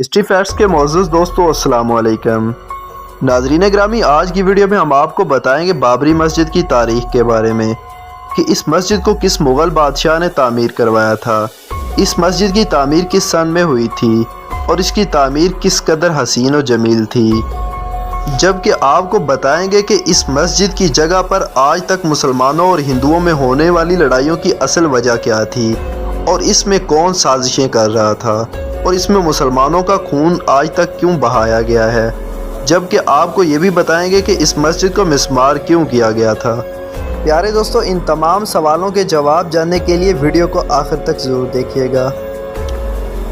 History facts کے معزز دوستو السلام علیکم۔ ناظرین گرامی، آج کی ویڈیو میں ہم آپ کو بتائیں گے بابری مسجد کی تاریخ کے بارے میں کہ اس مسجد کو کس مغل بادشاہ نے تعمیر کروایا تھا، اس مسجد کی تعمیر کس سن میں ہوئی تھی اور اس کی تعمیر کس قدر حسین و جمیل تھی، جبکہ آپ کو بتائیں گے کہ اس مسجد کی جگہ پر آج تک مسلمانوں اور ہندوؤں میں ہونے والی لڑائیوں کی اصل وجہ کیا تھی اور اس میں کون سازشیں کر رہا تھا اور اس میں مسلمانوں کا خون آج تک کیوں بہایا گیا ہے، جبکہ آپ کو یہ بھی بتائیں گے کہ اس مسجد کو مسمار کیوں کیا گیا تھا۔ پیارے دوستو، ان تمام سوالوں کے جواب جاننے کے لیے ویڈیو کو آخر تک ضرور دیکھیے گا۔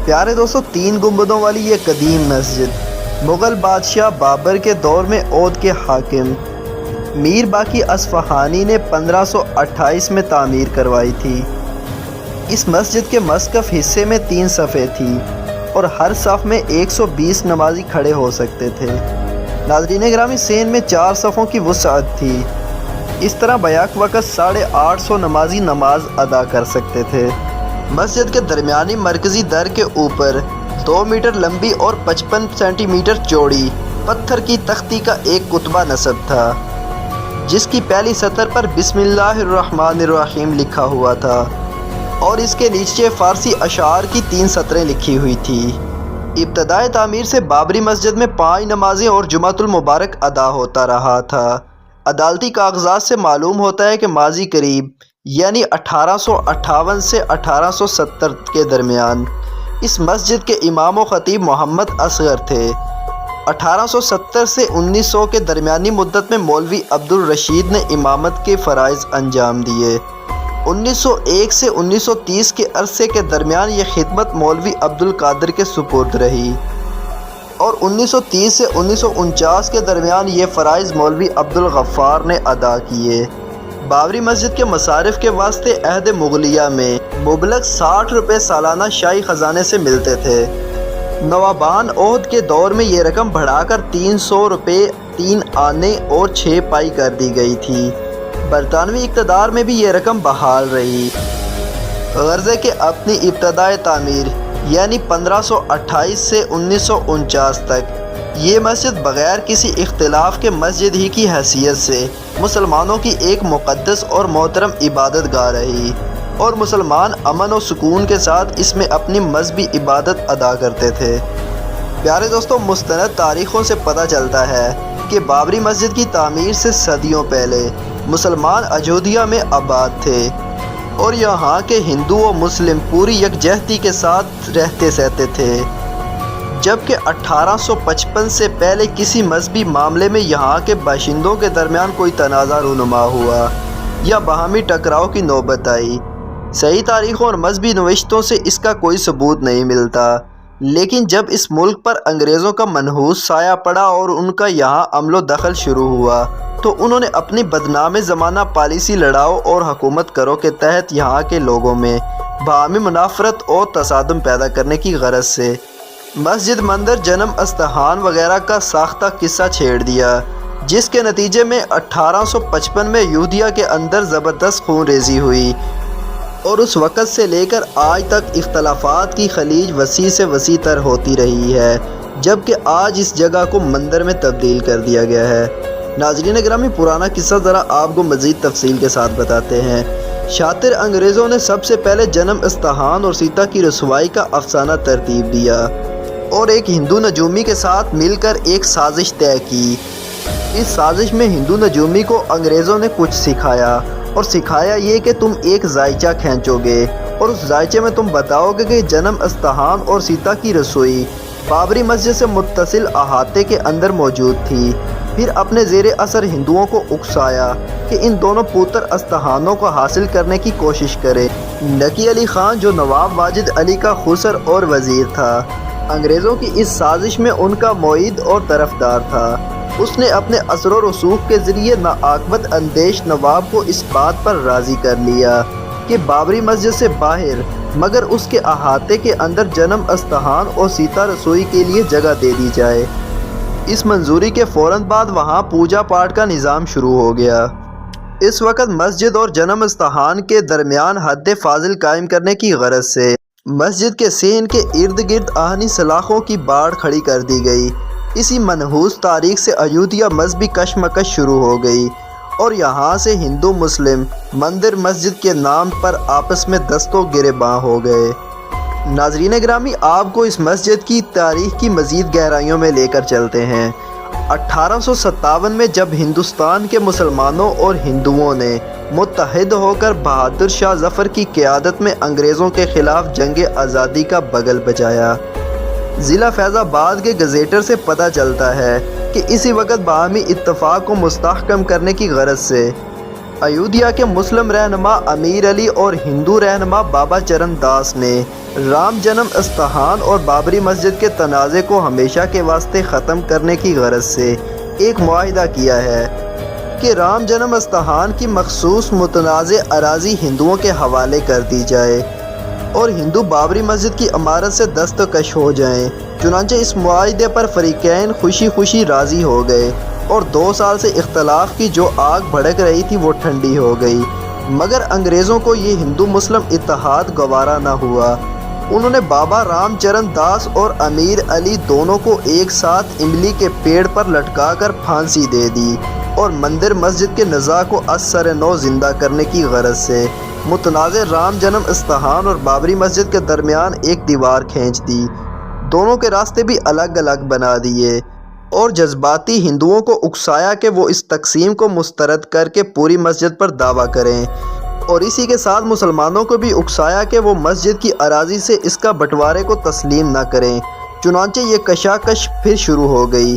پیارے دوستو، 3 گنبدوں والی یہ قدیم مسجد مغل بادشاہ بابر کے دور میں اودھ کے حاکم میر باقی اصفہانی نے 1528 میں تعمیر کروائی تھی۔ اس مسجد کے مسقف حصے میں 3 صفیں تھیں اور ہر صف میں 120 نمازی کھڑے ہو سکتے تھے۔ ناظرین گرامی، سین میں 4 صفوں کی وسعت تھی۔ اس طرح بیک وقت 850 نمازی نماز ادا کر سکتے تھے۔ مسجد کے درمیانی مرکزی در کے اوپر 2 میٹر لمبی اور 55 سینٹی میٹر چوڑی پتھر کی تختی کا ایک کتبہ نصب تھا، جس کی پہلی سطر پر بسم اللہ الرحمن الرحیم لکھا ہوا تھا اور اس کے نیچے فارسی اشعار کی 3 سطریں لکھی ہوئی تھی۔ ابتدائے تعمیر سے بابری مسجد میں 5 نمازیں اور جمعۃ المبارک ادا ہوتا رہا تھا۔ عدالتی کاغذات سے معلوم ہوتا ہے کہ ماضی قریب یعنی 1858 سے 1870 کے درمیان اس مسجد کے امام و خطیب محمد اصغر تھے۔ 1870 سے 1900 کے درمیانی مدت میں مولوی عبدالرشید نے امامت کے فرائض انجام دیے۔ 1901 سے 1930 کے عرصے کے درمیان یہ خدمت مولوی عبدالقادر کے سپرد رہی اور 1930 سے 1949 کے درمیان یہ فرائض مولوی عبدالغفار نے ادا کیے۔ بابری مسجد کے مصارف کے واسطے عہد مغلیہ میں مبلغ 60 روپے سالانہ شاہی خزانے سے ملتے تھے۔ نوابان عہد کے دور میں یہ رقم بڑھا کر 300 روپے 3 آنے اور 6 پائی کر دی گئی تھی۔ برطانوی اقتدار میں بھی یہ رقم بحال رہی۔ غرض کہ اپنی ابتدائے تعمیر یعنی 1528 سے 1949 تک یہ مسجد بغیر کسی اختلاف کے مسجد ہی کی حیثیت سے مسلمانوں کی ایک مقدس اور محترم عبادت گاہ رہی اور مسلمان امن و سکون کے ساتھ اس میں اپنی مذہبی عبادت ادا کرتے تھے۔ پیارے دوستوں، مستند تاریخوں سے پتہ چلتا ہے کہ بابری مسجد کی تعمیر سے صدیوں پہلے مسلمان اجودھیا میں آباد تھے اور یہاں کے ہندو و مسلم پوری یکجہتی کے ساتھ رہتے سہتے تھے، جبکہ 1855 سے پہلے کسی مذہبی معاملے میں یہاں کے باشندوں کے درمیان کوئی تنازع رونما ہوا یا باہمی ٹکراؤ کی نوبت آئی۔ صحیح تاریخوں اور مذہبی نوشتوں سے اس کا کوئی ثبوت نہیں ملتا، لیکن جب اس ملک پر انگریزوں کا منحوس سایہ پڑا اور ان کا یہاں عمل و دخل شروع ہوا تو انہوں نے اپنی بدنام زمانہ پالیسی لڑاؤ اور حکومت کرو کے تحت یہاں کے لوگوں میں باہمی منافرت اور تصادم پیدا کرنے کی غرض سے مسجد مندر، جنم استہان وغیرہ کا ساختہ قصہ چھیڑ دیا، جس کے نتیجے میں 1855 میں یہودیہ کے اندر زبردست خون ریزی ہوئی اور اس وقت سے لے کر آج تک اختلافات کی خلیج وسیع سے وسیع تر ہوتی رہی ہے، جبکہ آج اس جگہ کو مندر میں تبدیل کر دیا گیا ہے۔ ناظرین گرامی، پرانا قصہ ذرا آپ کو مزید تفصیل کے ساتھ بتاتے ہیں۔ شاطر انگریزوں نے سب سے پہلے جنم استہان اور سیتا کی رسوائی کا افسانہ ترتیب دیا اور ایک ہندو نجومی کے ساتھ مل کر ایک سازش طے کی۔ اس سازش میں ہندو نجومی کو انگریزوں نے کچھ سکھایا اور سکھایا یہ کہ تم ایک زائچہ کھینچو گے اور اس زائچے میں تم بتاؤ گے کہ جنم استہان اور سیتا کی رسوئی بابری مسجد سے متصل احاطے کے اندر موجود تھی۔ پھر اپنے زیر اثر ہندوؤں کو اکسایا کہ ان دونوں پوتر استہانوں کو حاصل کرنے کی کوشش کرے۔ نقی علی خان، جو نواب واجد علی کا خسر اور وزیر تھا، انگریزوں کی اس سازش میں ان کا معید اور طرفدار تھا۔ اس نے اپنے اثر و رسوخ کے ذریعے ناعاقبت اندیش نواب کو اس بات پر راضی کر لیا کہ بابری مسجد سے باہر مگر اس کے احاطے کے اندر جنم استہان اور سیتا رسوئی کے لیے جگہ دے دی جائے۔ اس منظوری کے فوراً بعد وہاں پوجا پاٹ کا نظام شروع ہو گیا۔ اس وقت مسجد اور جنم استہان کے درمیان حد فاضل قائم کرنے کی غرض سے مسجد کے سین کے ارد گرد آہنی سلاخوں کی باڑ کھڑی کر دی گئی۔ اسی منحوس تاریخ سے ایودھیا مذہبی کشمکش شروع ہو گئی اور یہاں سے ہندو مسلم مندر مسجد کے نام پر آپس میں دست و گریباں ہو گئے۔ ناظرین گرامی، آپ کو اس مسجد کی تاریخ کی مزید گہرائیوں میں لے کر چلتے ہیں۔ 1857 میں جب ہندوستان کے مسلمانوں اور ہندوؤں نے متحد ہو کر بہادر شاہ ظفر کی قیادت میں انگریزوں کے خلاف جنگ آزادی کا بگل بجایا، ضلع فیض آباد کے گزیٹر سے پتہ چلتا ہے کہ اسی وقت باہمی اتفاق کو مستحکم کرنے کی غرض سے ایودھیا کے مسلم رہنما امیر علی اور ہندو رہنما بابا چرن داس نے رام جنم استھان اور بابری مسجد کے تنازع کو ہمیشہ کے واسطے ختم کرنے کی غرض سے ایک معاہدہ کیا ہے کہ رام جنم استھان کی مخصوص متنازع اراضی ہندوؤں کے حوالے کر دی جائے اور ہندو بابری مسجد کی عمارت سے دستکش ہو جائیں۔ چنانچہ اس معاہدے پر فریقین خوشی خوشی راضی ہو گئے اور 2 سال سے اختلاف کی جو آگ بھڑک رہی تھی وہ ٹھنڈی ہو گئی، مگر انگریزوں کو یہ ہندو مسلم اتحاد گوارا نہ ہوا۔ انہوں نے بابا رام چرن داس اور امیر علی دونوں کو ایک ساتھ املی کے پیڑ پر لٹکا کر پھانسی دے دی اور مندر مسجد کے نزاع کو از سر نو زندہ کرنے کی غرض سے متنازع رام جنم استھان اور بابری مسجد کے درمیان ایک دیوار کھینچ دی، دونوں کے راستے بھی الگ الگ بنا دیے اور جذباتی ہندوؤں کو اکسایا کہ وہ اس تقسیم کو مسترد کر کے پوری مسجد پر دعویٰ کریں، اور اسی کے ساتھ مسلمانوں کو بھی اکسایا کہ وہ مسجد کی اراضی سے اس کا بٹوارے کو تسلیم نہ کریں۔ چنانچہ یہ کشاکش پھر شروع ہو گئی،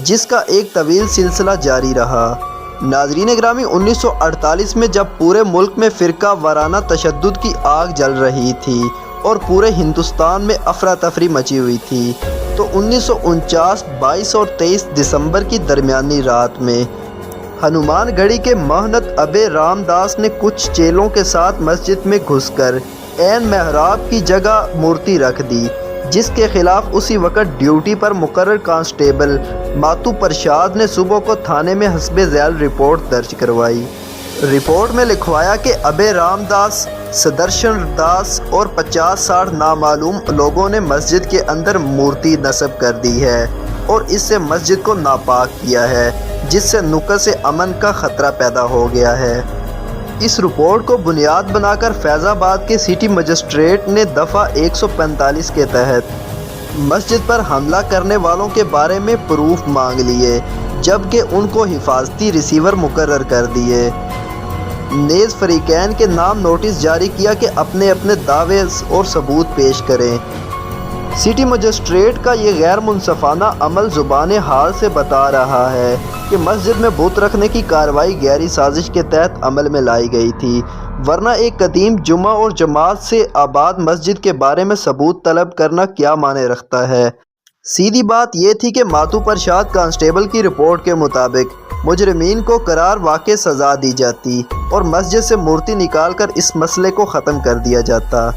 جس کا ایک طویل سلسلہ جاری رہا۔ ناظرین گرامی، 1948 میں جب پورے ملک میں فرقہ وارانہ تشدد کی آگ جل رہی تھی اور پورے ہندوستان میں افراتفری مچی ہوئی تھی، تو 1949 22 اور 23 دسمبر کی درمیانی رات میں ہنومان گڑھی کے مہنت ابے رام داس نے کچھ چیلوں کے ساتھ مسجد میں گھس کر عین محراب کی جگہ مورتی رکھ دی، جس کے خلاف اسی وقت ڈیوٹی پر مقرر کانسٹیبل ماتو پرشاد نے صبح کو تھانے میں حسب ذیل رپورٹ درج کروائی۔ رپورٹ میں لکھوایا کہ ابے رام داس، سدرشن داس اور 50-60 نامعلوم لوگوں نے مسجد کے اندر مورتی نصب کر دی ہے اور اس سے مسجد کو ناپاک کیا ہے، جس سے نقص امن کا خطرہ پیدا ہو گیا ہے۔ اس رپورٹ کو بنیاد بنا کر فیض آباد کے سٹی مجسٹریٹ نے دفعہ 145 کے تحت مسجد پر حملہ کرنے والوں کے بارے میں پروف مانگ لیے، جبکہ ان کو حفاظتی ریسیور مقرر کر دیے۔ نیز فریقین کے نام نوٹس جاری کیا کہ اپنے اپنے دعوے اور ثبوت پیش کریں۔ سٹی مجسٹریٹ کا یہ غیر منصفانہ عمل زبان حال سے بتا رہا ہے کہ مسجد میں بت رکھنے کی کارروائی گہری سازش کے تحت عمل میں لائی گئی تھی، ورنہ ایک قدیم جمعہ اور جماعت سے آباد مسجد کے بارے میں ثبوت طلب کرنا کیا معنی رکھتا ہے۔ سیدھی بات یہ تھی کہ ماتو پرشاد کانسٹیبل کی رپورٹ کے مطابق مجرمین کو قرار واقع سزا دی جاتی اور مسجد سے مورتی نکال کر اس مسئلے کو ختم کر دیا جاتا،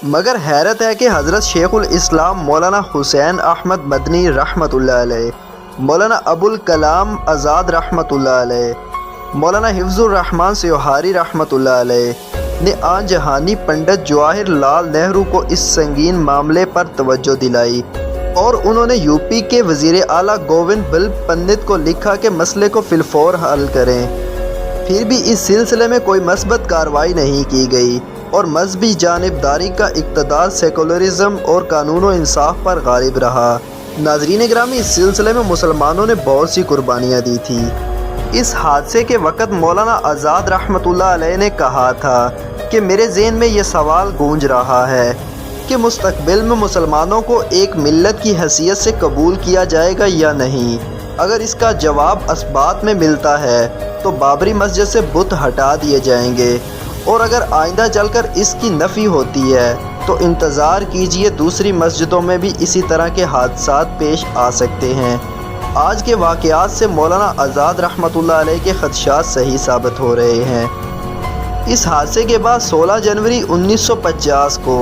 مگر حیرت ہے کہ حضرت شیخ الاسلام مولانا حسین احمد مدنی رحمۃ اللہ علیہ، مولانا ابو الکلام آزاد رحمۃ اللہ علیہ، مولانا حفظ الرحمان سیوہاری رحمۃ اللہ علیہ نے آن جہانی پنڈت جواہر لال نہرو کو اس سنگین معاملے پر توجہ دلائی اور انہوں نے یو پی کے وزیر اعلیٰ گووند بل پنت کو لکھا کہ مسئلے کو فی الفور حل کریں۔ پھر بھی اس سلسلے میں کوئی مثبت کارروائی نہیں کی گئی اور مذہبی جانبداری کا اقتدار سیکولرزم اور قانون و انصاف پر غالب رہا۔ ناظرین گرامی، اس سلسلے میں مسلمانوں نے بہت سی قربانیاں دی تھیں۔ اس حادثے کے وقت مولانا آزاد رحمۃ اللہ علیہ نے کہا تھا کہ میرے ذہن میں یہ سوال گونج رہا ہے کہ مستقبل میں مسلمانوں کو ایک ملت کی حیثیت سے قبول کیا جائے گا یا نہیں۔ اگر اس کا جواب اثبات میں ملتا ہے تو بابری مسجد سے بت ہٹا دیے جائیں گے، اور اگر آئندہ چل کر اس کی نفی ہوتی ہے تو انتظار کیجئے دوسری مسجدوں میں بھی اسی طرح کے حادثات پیش آ سکتے ہیں۔ آج کے واقعات سے مولانا آزاد رحمۃ اللہ علیہ کے خدشات صحیح ثابت ہو رہے ہیں۔ اس حادثے کے بعد 16 جنوری 1950 کو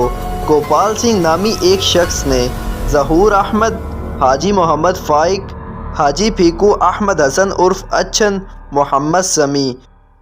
گوپال سنگھ نامی ایک شخص نے ظہور احمد، حاجی محمد فائق، حاجی پھیکو احمد حسن عرف اچھن، محمد سمیع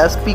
SP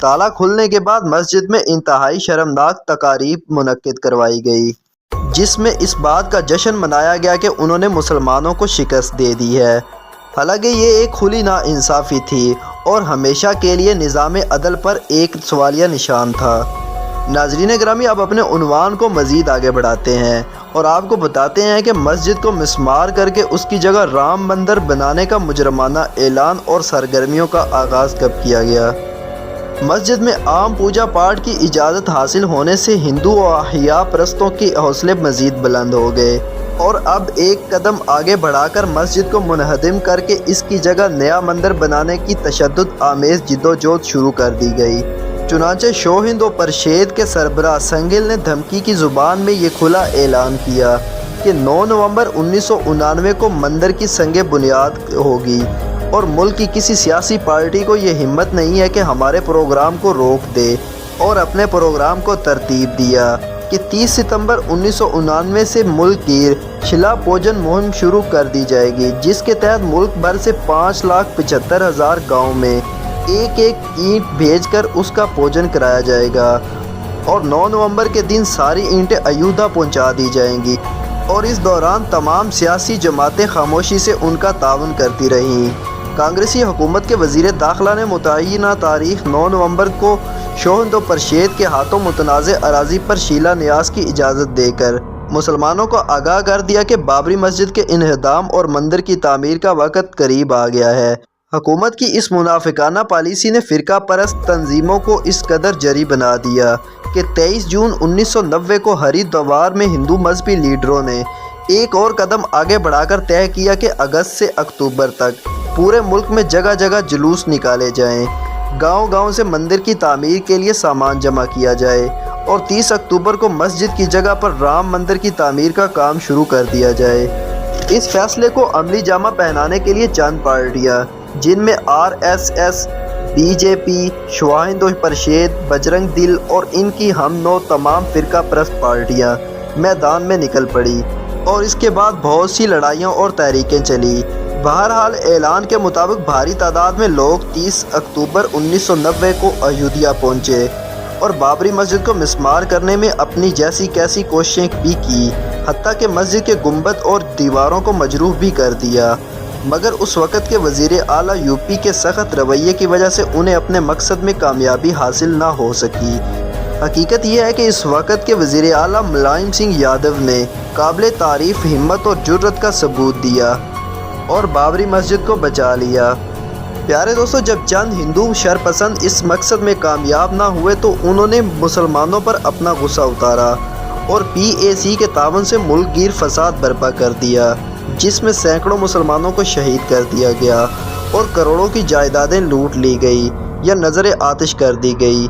تالا کھلنے کے بعد مسجد میں انتہائی شرمناک تقاریب منعقد کروائی گئی، جس میں اس بات کا جشن منایا گیا کہ انہوں نے مسلمانوں کو شکست دے دی ہے۔ حالانکہ یہ ایک کھلی ناانصافی تھی اور ہمیشہ کے لیے نظام عدل پر ایک سوالیہ نشان تھا۔ ناظرین گرامی، اب اپنے عنوان کو مزید آگے بڑھاتے ہیں اور آپ کو بتاتے ہیں کہ مسجد کو مسمار کر کے اس کی جگہ رام مندر بنانے کا مجرمانہ اعلان اور سرگرمیوں کا آغاز کب کیا گیا۔ مسجد میں عام پوجا پاٹ کی اجازت حاصل ہونے سے ہندو و احیاء پرستوں کے حوصلے مزید بلند ہو گئے اور اب ایک قدم آگے بڑھا کر مسجد کو منہدم کر کے اس کی جگہ نیا مندر بنانے کی تشدد آمیز جدوجہد شروع کر دی گئی۔ چنانچہ شو ہند و پرشید کے سربراہ سنگل نے دھمکی کی زبان میں یہ کھلا اعلان کیا کہ 9 نومبر 1999 کو مندر کی سنگ بنیاد ہوگی اور ملک کی کسی سیاسی پارٹی کو یہ ہمت نہیں ہے کہ ہمارے پروگرام کو روک دے، اور اپنے پروگرام کو ترتیب دیا کہ 30 ستمبر 1999 سے ملک گیر شلا پوجن مہم شروع کر دی جائے گی، جس کے تحت ملک بھر سے 5,75,000 گاؤں میں ایک ایک اینٹ بھیج کر اس کا پوجن کرایا جائے گا، اور 9 نومبر کے دن ساری اینٹیں ایودھیا پہنچا دی جائیں گی، اور اس دوران تمام سیاسی جماعتیں خاموشی سے ان کا تعاون کرتی رہیں۔ کانگریسی حکومت کے وزیر داخلہ نے متعینہ تاریخ 9 نومبر کو شو ہند و پرشید کے ہاتھوں متنازع اراضی پر شیلا نیاز کی اجازت دے کر مسلمانوں کو آگاہ کر دیا کہ بابری مسجد کے انہدام اور مندر کی تعمیر کا وقت قریب آ گیا ہے۔ حکومت کی اس منافقانہ پالیسی نے فرقہ پرست تنظیموں کو اس قدر جری بنا دیا کہ 23 جون 1990 کو ہری دوار میں ہندو مذہبی لیڈروں نے ایک اور قدم آگے بڑھا کر طے کیا کہ اگست سے اکتوبر تک پورے ملک میں جگہ جگہ جلوس نکالے جائیں، گاؤں گاؤں سے مندر کی تعمیر کے لیے سامان جمع کیا جائے اور 30 اکتوبر کو مسجد کی جگہ پر رام مندر کی تعمیر کا کام شروع کر دیا جائے۔ اس فیصلے کو عملی جامہ پہنانے کے لیے چند پارٹیاں، جن میں RSS، BJP، شو ہند و پرشید، بجرنگ دل اور ان کی ہم نو تمام فرقہ پرست پارٹیاں میدان میں نکل پڑی، اور اس کے بعد بہت سی لڑائیاں اور تحریکیں چلی۔ بہرحال اعلان کے مطابق بھاری تعداد میں لوگ 30 اکتوبر 1990 کو ایودھیا پہنچے اور بابری مسجد کو مسمار کرنے میں اپنی جیسی کیسی کوششیں بھی کی، حتیٰ کہ مسجد کے گنبد اور دیواروں کو مجروح بھی کر دیا، مگر اس وقت کے وزیر اعلیٰ UP کے سخت رویے کی وجہ سے انہیں اپنے مقصد میں کامیابی حاصل نہ ہو سکی۔ حقیقت یہ ہے کہ اس وقت کے وزیر اعلیٰ ملائم سنگھ یادو نے قابل تعریف ہمت اور جرأت کا ثبوت دیا اور بابری مسجد کو بچا لیا۔ پیارے دوستو، جب چند ہندو شرپسند اس مقصد میں کامیاب نہ ہوئے تو انہوں نے مسلمانوں پر اپنا غصہ اتارا اور PAC کے تعاون سے ملک گیر فساد برپا کر دیا، جس میں سینکڑوں مسلمانوں کو شہید کر دیا گیا اور کروڑوں کی جائیدادیں لوٹ لی گئی یا نظر آتش کر دی گئی۔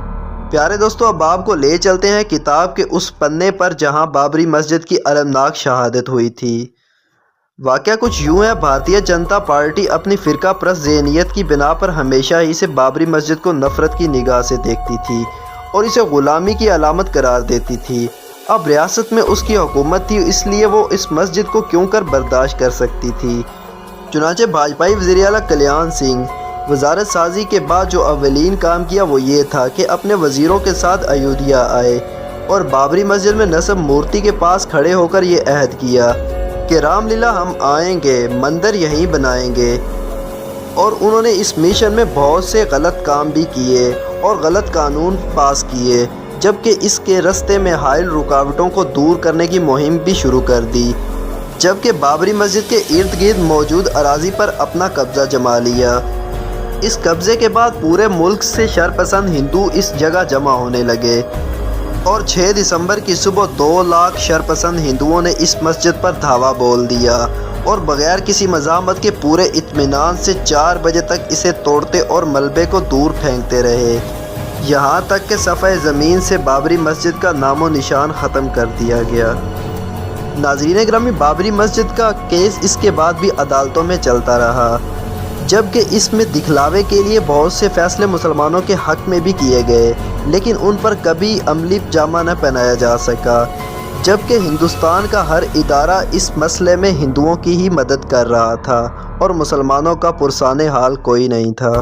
پیارے دوستو، اب آپ کو لے چلتے ہیں کتاب کے اس پنے پر جہاں بابری مسجد کی المناک شہادت ہوئی تھی۔ واقعہ کچھ یوں ہے، بھارتیہ جنتا پارٹی اپنی فرقہ پرست ذہنیت کی بنا پر ہمیشہ ہی سے بابری مسجد کو نفرت کی نگاہ سے دیکھتی تھی اور اسے غلامی کی علامت قرار دیتی تھی۔ اب ریاست میں اس کی حکومت تھی، اس لیے وہ اس مسجد کو کیوں کر برداشت کر سکتی تھی۔ چنانچہ بھاجپائی وزیر اعلیٰ کلیان سنگھ وزارت سازی کے بعد جو اولین کام کیا وہ یہ تھا کہ اپنے وزیروں کے ساتھ ایودھیا آئے اور بابری مسجد میں نصب مورتی کے پاس کھڑے ہو کر یہ عہد کیا کہ رام لیلا ہم آئیں گے، مندر یہیں بنائیں گے، اور انہوں نے اس مشن میں بہت سے غلط کام بھی کیے اور غلط قانون پاس کیے، جبکہ اس کے راستے میں حائل رکاوٹوں کو دور کرنے کی مہم بھی شروع کر دی، جبکہ بابری مسجد کے ارد گرد موجود اراضی پر اپنا قبضہ جما لیا۔ اس قبضے کے بعد پورے ملک سے شرپسند ہندو اس جگہ جمع ہونے لگے اور 6 دسمبر کی صبح 2 لاکھ شرپسند ہندوؤں نے اس مسجد پر دھاوا بول دیا اور بغیر کسی مزاحمت کے پورے اطمینان سے 4 بجے تک اسے توڑتے اور ملبے کو دور پھینکتے رہے، یہاں تک کہ صفحہ زمین سے بابری مسجد کا نام و نشان ختم کر دیا گیا۔ ناظرین گرامی، بابری مسجد کا کیس اس کے بعد بھی عدالتوں میں چلتا رہا، جبکہ اس میں دکھلاوے کے لیے بہت سے فیصلے مسلمانوں کے حق میں بھی کیے گئے، لیکن ان پر کبھی عملی جامہ نہ پہنایا جا سکا، جبکہ ہندوستان کا ہر ادارہ اس مسئلے میں ہندوؤں کی ہی مدد کر رہا تھا اور مسلمانوں کا پرسان حال کوئی نہیں تھا۔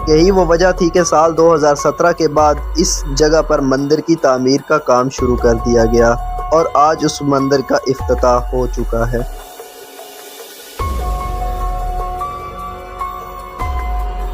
یہی وہ وجہ تھی کہ سال 2017 کے بعد اس جگہ پر مندر کی تعمیر کا کام شروع کر دیا گیا اور آج اس مندر کا افتتاح ہو چکا ہے۔